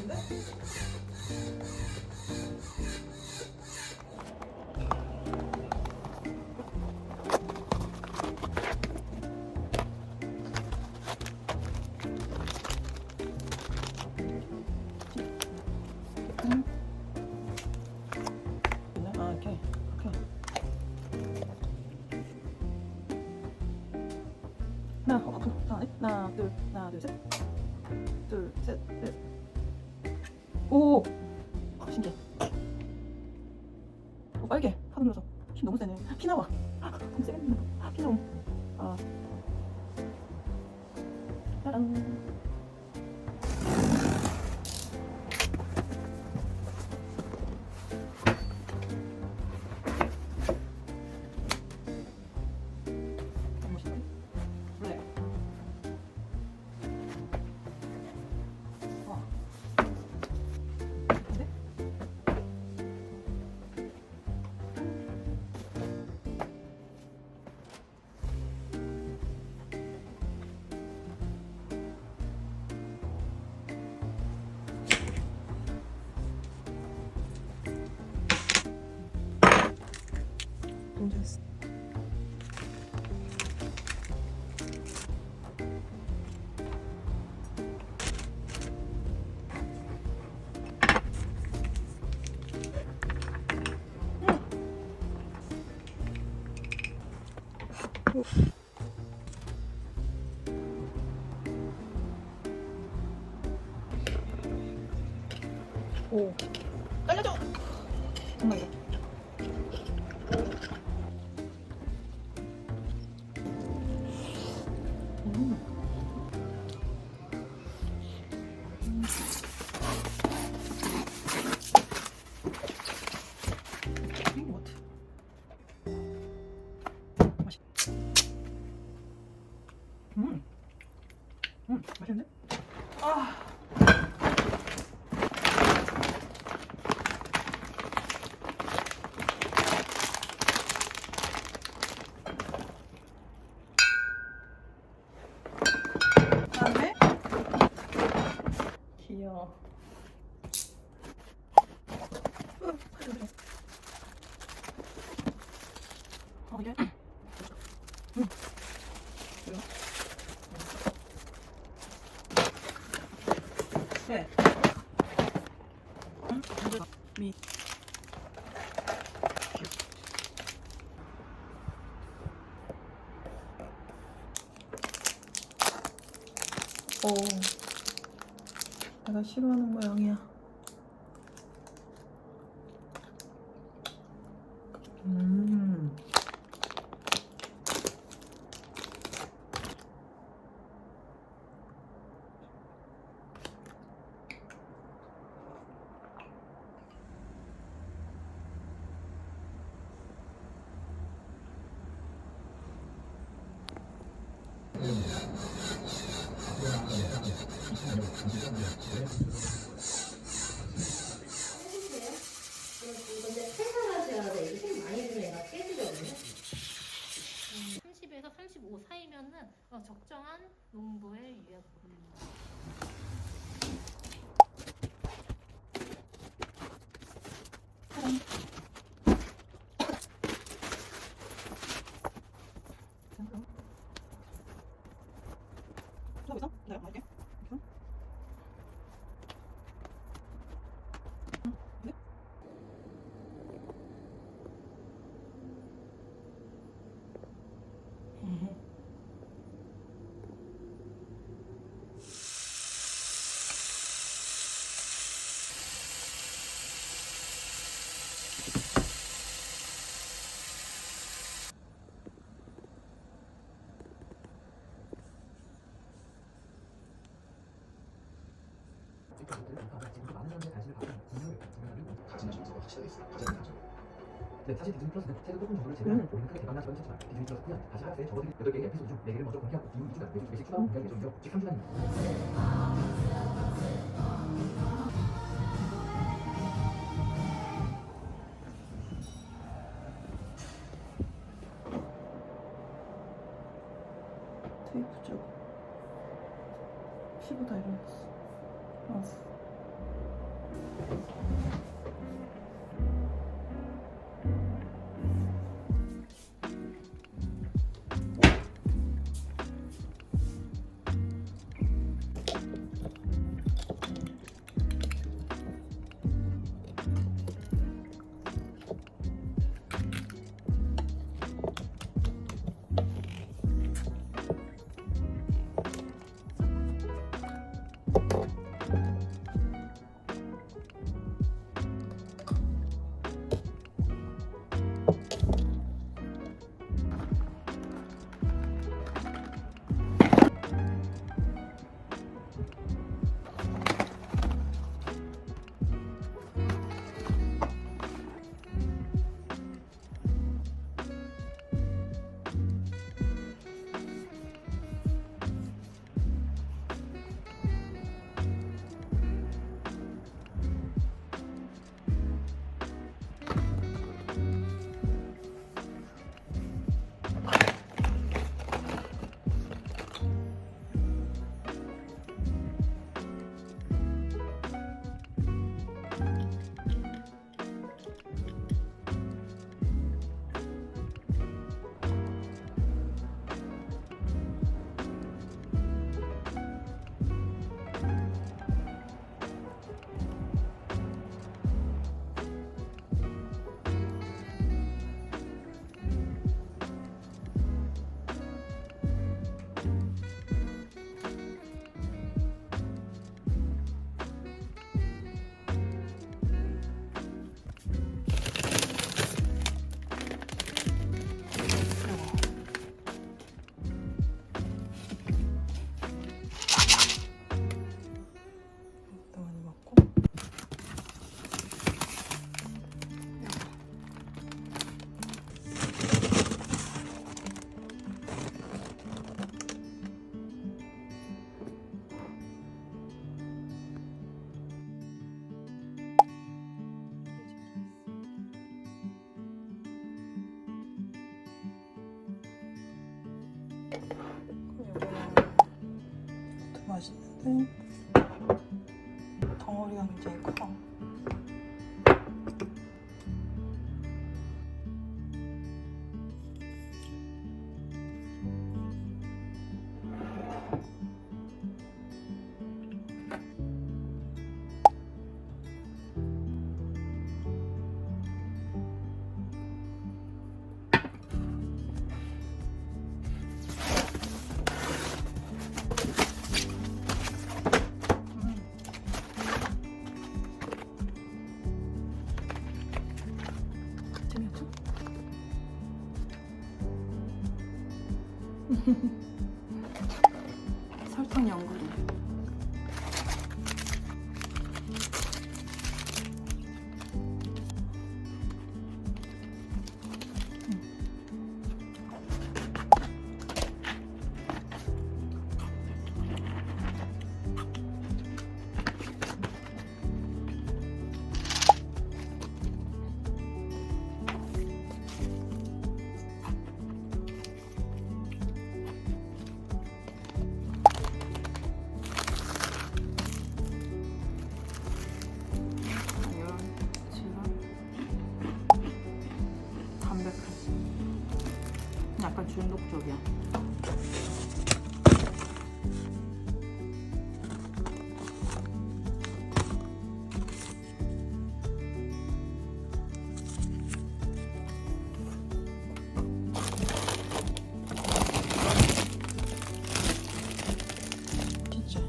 있는데? 아, 이렇게. 하나, 둘, 셋. 둘, 셋, 넷. 오! 신기해. 빨개. 하도 눌러서. 힘 너무 세네. 피 나와. 너무 세게 눌러. 피 좀. 아. 짜란. 좋았어. 오, 떨려줘. 정말이다. 맛있는데? 아. 다음에 귀여워. 이게 네. 미. 오, 내가 싫어하는 모양이야. 근데 생산하셔야 돼. 이게 힘 많이 주면 얘가 깨지거든요. 30에서 35 사이면은 적정한 농도의 유약. 여기서? 네, 할게. 네, 사실 디즈니 플러스는 최근 조금 정보를 제외한 우리는 크게 대박난 적은 찾지만 디즈니 플러스 또한 다시 하루에 접어든 8개의 에피소드 중 4개를 먼저 공개하고 이후 2주간 매주 2개씩 추가로 공개할 예정이며 즉 3주간입니다. 테이프 쪽 피부 다 일어났어. 알았어. 네. 덩어리가 굉장히 커. 재미없어? 설탕 연구리. 약간 중독적이야. 진짜.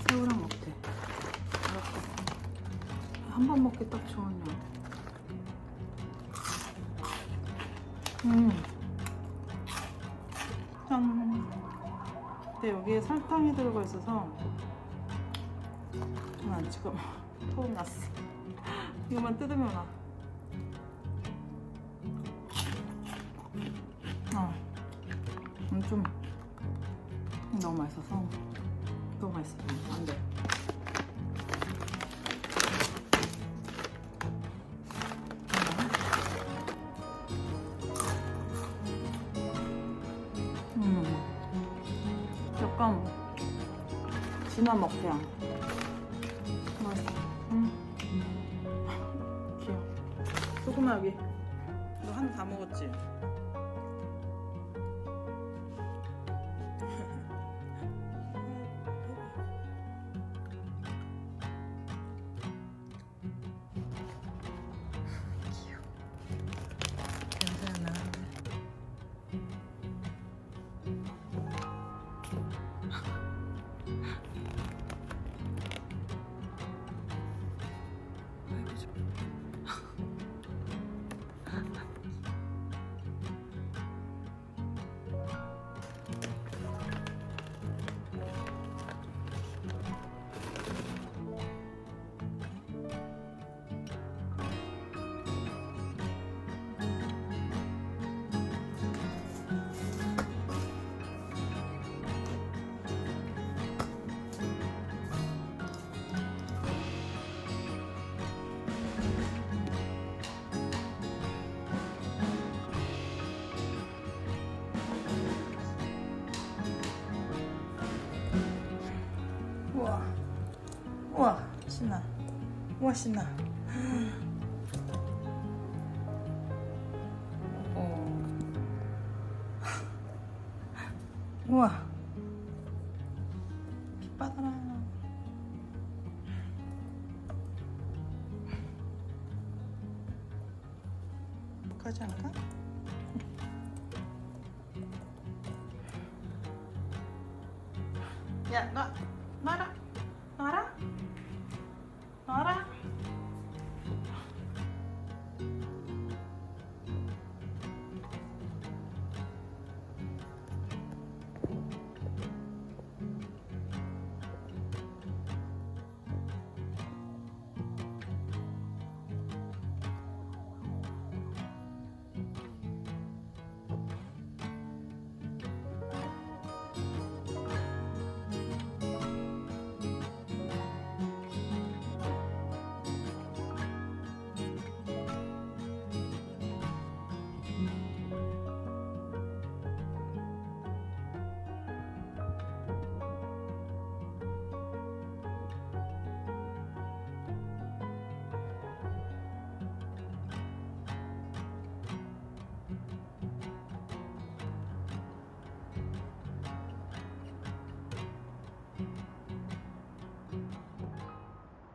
새우랑 먹대. 알았어. 한 번 먹기 딱 좋은 양. 짠. 근데 여기에 설탕이 들어가 있어서 난 지금 소름 났어. 이거만 뜯으면 와. 좀 너무 맛있어서 너무 맛있어. 안 돼. 약간 진한 먹태향. 맛있어. 귀여워. 소금아 여기. 너 한 다 먹었지? 우와, 우와, 신나. 우와, 신나. 우와, 빗바다라. 가지 않을까? 야, 놔라. 놔라. 놔라.